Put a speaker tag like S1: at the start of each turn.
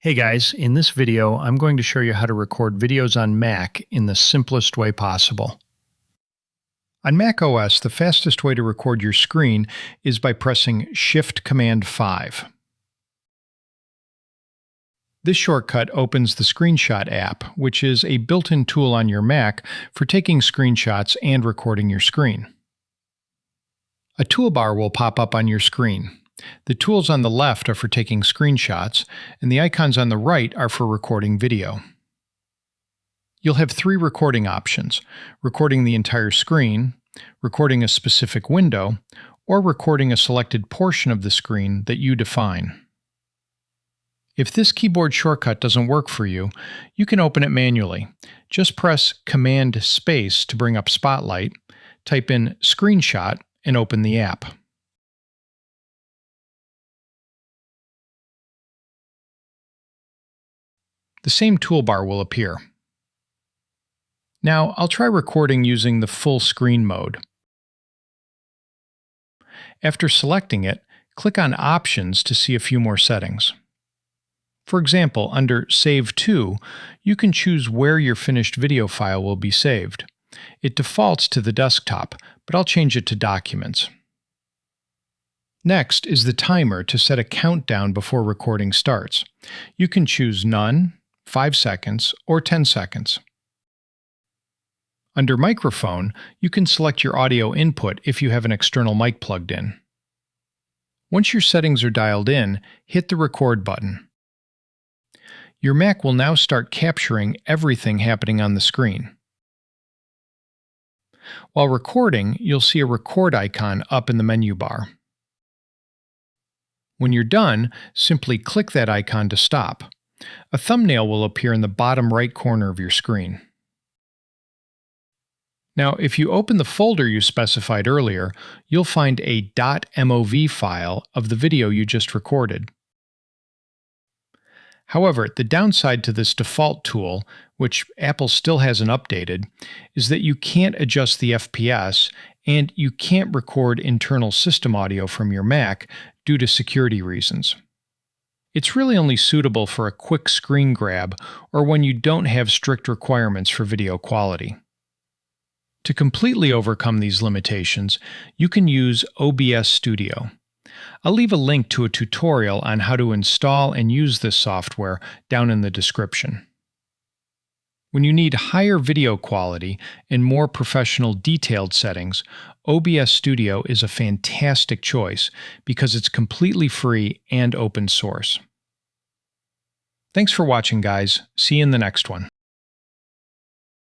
S1: Hey guys, in this video, I'm going to show you how to record videos on Mac in the simplest way possible. On Mac OS, the fastest way to record your screen is by pressing Shift-Command-5. This shortcut opens the Screenshot app, which is a built-in tool on your Mac for taking screenshots and recording your screen. A toolbar will pop up on your screen. The tools on the left are for taking screenshots, and the icons on the right are for recording video. You'll have three recording options: recording the entire screen, recording a specific window, or recording a selected portion of the screen that you define. If this keyboard shortcut doesn't work for you, you can open it manually. Just press Command-Space to bring up Spotlight, type in Screenshot, and open the app. The same toolbar will appear. Now, I'll try recording using the full screen mode. After selecting it, click on Options to see a few more settings. For example, under Save To, you can choose where your finished video file will be saved. It defaults to the desktop, but I'll change it to Documents. Next is the timer to set a countdown before recording starts. You can choose None, 5 seconds, or 10 seconds. Under Microphone, you can select your audio input if you have an external mic plugged in. Once your settings are dialed in, hit the Record button. Your Mac will now start capturing everything happening on the screen. While recording, you'll see a record icon up in the menu bar. When you're done, simply click that icon to stop. A thumbnail will appear in the bottom right corner of your screen. Now, if you open the folder you specified earlier, you'll find a .mov file of the video you just recorded. However, the downside to this default tool, which Apple still hasn't updated, is that you can't adjust the FPS and you can't record internal system audio from your Mac due to security reasons. It's really only suitable for a quick screen grab or when you don't have strict requirements for video quality. To completely overcome these limitations, you can use OBS Studio. I'll leave a link to a tutorial on how to install and use this software down in the description. When you need higher video quality and more professional detailed settings, OBS Studio is a fantastic choice because it's completely free and open source. Thanks for watching, guys. See you in the next one.